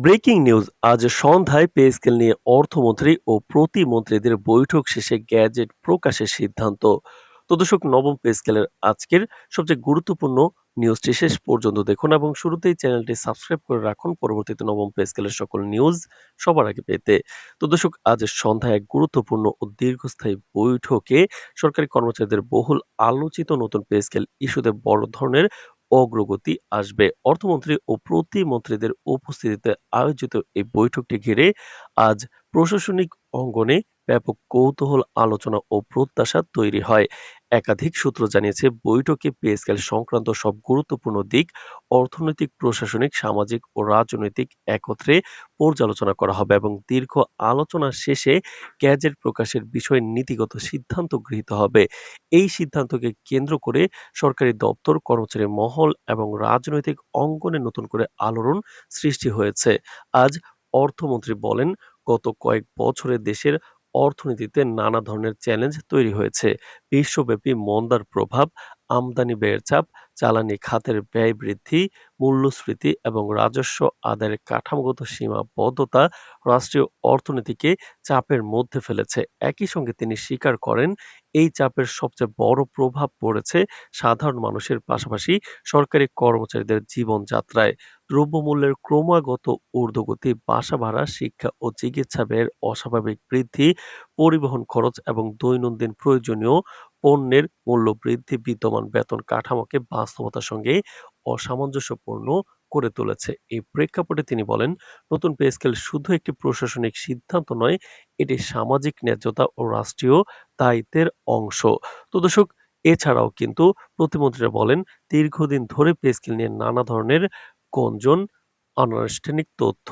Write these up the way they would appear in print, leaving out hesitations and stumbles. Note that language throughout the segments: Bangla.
ব্রেকিং নিউজ আজ সন্ধ্যায় পে স্কেল নিয়ে অর্থমন্ত্রী ও প্রতিমন্ত্রীদের বৈঠক শেষে গ্যাজেট প্রকাশের সিদ্ধান্ত। তো দর্শক, নবম পে স্কেলের আজকের সবচেয়ে গুরুত্বপূর্ণ নিউজটি শেষ পর্যন্ত দেখুন এবং শুরুতেই চ্যানেলটি সাবস্ক্রাইব করে রাখুন পরবর্তীতে নবম পে স্কেলের সকল নিউজ সবার আগে পেতে। তো দর্শক, আজ সন্ধ্যায় এক গুরুত্বপূর্ণ ও দীর্ঘস্থায়ী বৈঠকে সরকারি কর্মচারীদের বহুল আলোচিত নতুন পে স্কেল ইস্যুতে বড় ধরনের অগ্রগতি আসবে। অর্থমন্ত্রী ও প্রতিমন্ত্রীদের উপস্থিতিতে আয়োজিত এই বৈঠকটি ঘিরে আজ প্রশাসনিক অঙ্গনে ব্যাপক কৌতূহল, আলোচনা ও প্রত্যাশা তৈরি হয়। একাধিক সূত্র জানিয়েছে, বৈঠকে পে স্কেল সংক্রান্ত সব গুরুত্বপূর্ণ দিক অর্থনৈতিক, প্রশাসনিক, সামাজিক ও রাজনৈতিক একত্রে পর্যালোচনা করা হবে এবং দীর্ঘ আলোচনা শেষে গ্যাজেট প্রকাশের বিষয়ে নীতিগত সিদ্ধান্ত গৃহীত হবে। এই সিদ্ধান্তকে কেন্দ্র করে সরকারি দপ্তর, কর্মচারী মহল এবং রাজনৈতিক অঙ্গনে নতুন করে আলোড়ন সৃষ্টি হয়েছে। আজ অর্থমন্ত্রী বলেন, গত কয়েক বছরে দেশের অর্থনীতিতে নানা ধরনের চ্যালেঞ্জ তৈরি হয়েছে। বিশ্বব্যাপী মন্দার প্রভাব, আমদানি ব্যয়ের চাপ, জ্বালানি খাতের ব্যয় বৃদ্ধি, মূল্যস্ফীতি এবং রাজস্ব আদায়ের কাঠামোগত সীমাবদ্ধতা রাষ্ট্রীয় অর্থনীতিকে চাপের মধ্যে ফেলেছে। একই সঙ্গে তিনি স্বীকার করেন, এই চাপের সবচেয়ে বড় প্রভাব পড়েছে সাধারণ মানুষের পাশাপাশি সরকারি কর্মচারীদের জীবনযাত্রায়। দ্রব্যমূল্যের ক্রমাগত ঊর্ধ্বগতি, বাসা ভাড়া, শিক্ষা ও চিকিৎসা ব্যয়ের অস্বাভাবিক বৃদ্ধি, পরিবহন খরচ এবং দৈনন্দিন প্রয়োজনীয় পণ্যের মূল্য বৃদ্ধি বিদ্যমান বেতন কাঠামোকে বাস্তবতার সঙ্গে অসামঞ্জস্যপূর্ণ করে তুলেছে। এই প্রেক্ষাপটে তিনি বলেন, নতুন পে স্কেল শুধু একটি প্রশাসনিক সিদ্ধান্ত নয়, এটি সামাজিক ন্যায্যতা ও রাষ্ট্রীয় দায়িত্বের অংশ। তো দর্শক, এছাড়াও কিন্তু প্রতিমন্ত্রীরা বলেন, দীর্ঘদিন ধরে পে স্কেল নিয়ে নানা ধরনের গঞ্জন, অনানুষ্ঠানিক তথ্য,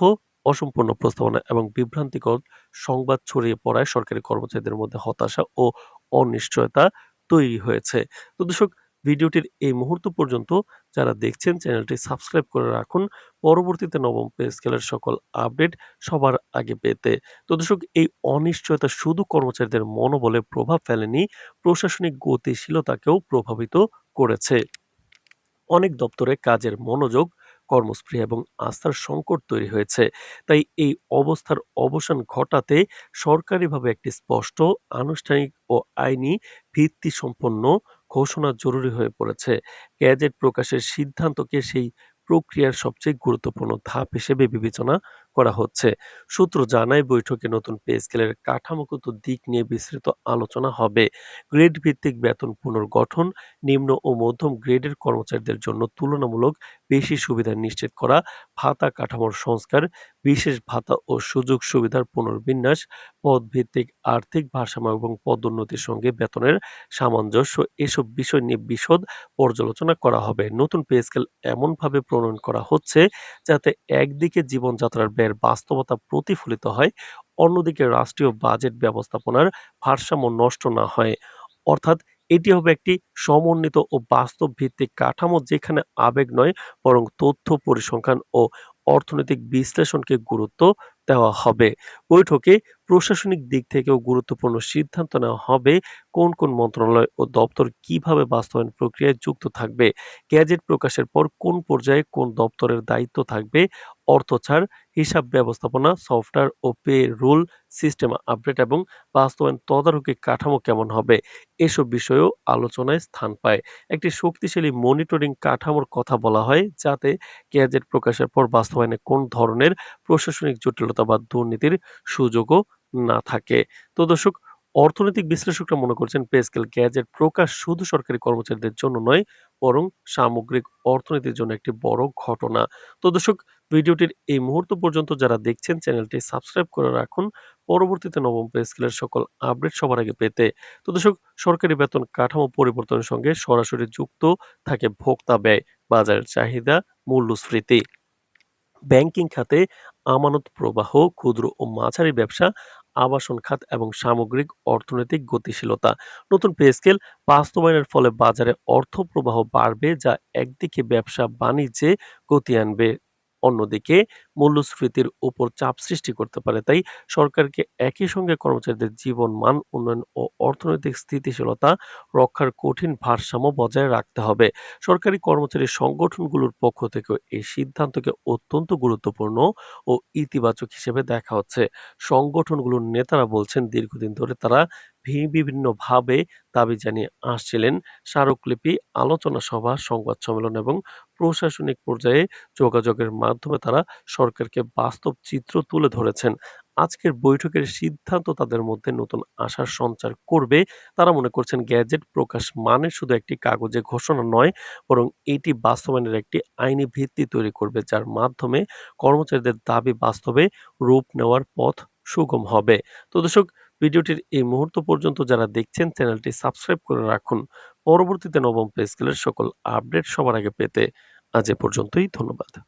অসম্পূর্ণ প্রস্তাবনা এবং বিভ্রান্তিকর সংবাদ ছড়িয়ে পড়ায় সরকারি কর্মচারীদের মধ্যে হতাশা ও অনিশ্চয়তা তৈরি হয়েছে। তো দর্শক, ভিডিওটির এই মুহূর্ত পর্যন্ত যারা দেখছেন, চ্যানেলটি সাবস্ক্রাইব করে রাখুন পরবর্তীতে নবম পে স্কেলের সকল আপডেট সবার আগে পেতে। তো দর্শক, এই অনিশ্চয়তা শুধু কর্মচারীদের মনোবলে প্রভাব ফেলেনি, প্রশাসনিক গতিশীলতাকেও প্রভাবিত করেছে। অনেক দপ্তরে কাজের মনোযোগ, কর্মস্পৃহা এবং আস্থার সংকট তৈরি হয়েছে। তাই এই অবস্থার অবসান ঘটাতে সরকারিভাবে একটি স্পষ্ট, আনুষ্ঠানিক ও আইনি ভিত্তিসম্পন্ন ঘোষণা জরুরি হয়ে পড়েছে। গ্যাজেট প্রকাশের সিদ্ধান্তকে সেই প্রক্রিয়ার সবচেয়ে গুরুত্বপূর্ণ ধাপ হিসেবে বিবেচনা করা হচ্ছে। সূত্র জানায়, বৈঠকে নতুন পে স্কেলের কাঠামোগত দিক নিয়ে বিস্তৃত আলোচনা হবে। গ্রেড ভিত্তিক বেতন পুনর্গঠন, নিম্ন ও মধ্যম গ্রেডের কর্মচারীদের জন্য তুলনামূলক বেশি সুবিধা নিশ্চিত করা, ভাতা কাঠামোর সংস্কার, বিশেষ ভাতা ও সুযোগ সুবিধার পুনর্বিন্যাস, পদভিত্তিক আর্থিক ভারসাম্য এবং পদোন্নতির সঙ্গে বেতনের সামঞ্জস্য, এসব বিষয় নিয়ে বিশদ পর্যালোচনা করা হবে। নতুন পে স্কেল এমনভাবে প্রণয়ন করা হচ্ছে যাতে একদিকে জীবনযাত্রার ব্যয়ের বাস্তবতা প্রতিফলিত হয়, অন্যদিকে রাষ্ট্রীয় বাজেট ব্যবস্থাপনার ভারসাম্য নষ্ট না হয়। অর্থাৎ এটি হবে একটি সমন্বিত ও বাস্তব ভিত্তিক কাঠামো, যেখানে আবেগ নয় বরং তথ্য, পরিসংখ্যান ও অর্থনৈতিক বিশ্লেষণকে গুরুত্ব দেওয়া হবে। বৈঠকে প্রশাসনিক দিক থেকেও গুরুত্বপূর্ণ সিদ্ধান্ত নেওয়া হবে, কোন কোন মন্ত্রণালয় ও দপ্তর কিভাবে বাস্তবায়ন প্রক্রিয়ায় যুক্ত থাকবে, গ্যাজেট প্রকাশের পর কোন পর্যায়ে কোন দপ্তরের দায়িত্ব থাকবে, অর্থ ছাড়, হিসাব ব্যবস্থাপনা, সফটওয়্যার ও পে রুল সিস্টেম আপডেট এবং বাস্তবায়ন তদারকি কাঠামো কেমন হবে, এসব বিষয়েও আলোচনায় স্থান পায়। একটি শক্তিশালী মনিটরিং কাঠামোর কথা বলা হয়, যাতে গ্যাজেট প্রকাশের পর বাস্তবায়নে কোন ধরনের প্রশাসনিক জটিলতা বা দুর্নীতির সুযোগও না থাকে। তো দর্শক, অর্থনৈতিক বিশ্লেষকরা মনে করছেন, পে স্কেল গ্যাজেট প্রকাশ শুধু সরকারি কর্মচারীদের জন্য নয়, বরং সামগ্রিক অর্থনীতির জন্য একটি বড় ঘটনা। তো দর্শক, ভিডিওটির এই মুহূর্ত পর্যন্ত যারা দেখছেন, চ্যানেলটি সাবস্ক্রাইব করে রাখুন পরবর্তীতে নবম পে স্কেলের সকল আপডেট সবার আগে পেতে। তো দর্শক, সরকারি বেতন কাঠামো পরিবর্তনের সঙ্গে সরাসরি যুক্ত থাকে ভোক্তা ব্যয়, বাজারের চাহিদা, মূল্যস্ফীতি, ব্যাংকিং খাতে আমানত প্রবাহ, ক্ষুদ্র ও মাঝারি ব্যবসা, আবাসন খাত এবং সামগ্রিক অর্থনৈতিক গতিশীলতা। নতুন পে স্কেল বাস্তবায়নের ফলে বাজারে অর্থ প্রবাহ বাড়বে, যা একদিকে ব্যবসা বাণিজ্যে গতি আনবে, অন্যদিকে মূল্যস্ফীতির উপর চাপ সৃষ্টি করতে পারে। তাই সরকারকে একই সঙ্গে কর্মচারীদের জীবনমান উন্নয়ন ও অর্থনৈতিক স্থিতিশীলতা রক্ষার কঠিন ভারসাম্য বজায় রাখতে হবে। সরকারি কর্মচারী সংগঠনগুলোর পক্ষ থেকেও এই সিদ্ধান্তকে অত্যন্ত গুরুত্বপূর্ণ ও ইতিবাচক হিসেবে দেখা হচ্ছে। সংগঠনগুলোর নেতারা বলছেন দীর্ঘদিন ধরে তারা বিভিন্নভাবে দাবি জানিয়ে আসছিলেন। স্মারকলিপি, আলোচনা সভা, সংবাদ সম্মেলন এবং প্রশাসনিক পর্যায়ে যোগাযোগের মাধ্যমে তারা সরকারকে বাস্তব চিত্র তুলে ধরেছেন। আজকের বৈঠকের সিদ্ধান্ত তাদের মধ্যে নতুন আশার সঞ্চার করবে। তারা মনে করছেন গ্যাজেট প্রকাশ মানে শুধু একটি কাগজে ঘোষণা নয়, বরং এটি বাস্তবায়নের একটি আইনি ভিত্তি তৈরি করবে, যার মাধ্যমে কর্মচারীদের দাবি বাস্তবে রূপ নেওয়ার পথ সুগম হবে। তো দর্শক, ভিডিওটির এই মুহূর্ত পর্যন্ত যারা দেখছেন চ্যানেলটি সাবস্ক্রাইব করে রাখুন। পরবর্তীতে নবম পে স্কেলের সকল আপডেট সবার আগে পেতে আজ এ পর্যন্তই। ধন্যবাদ।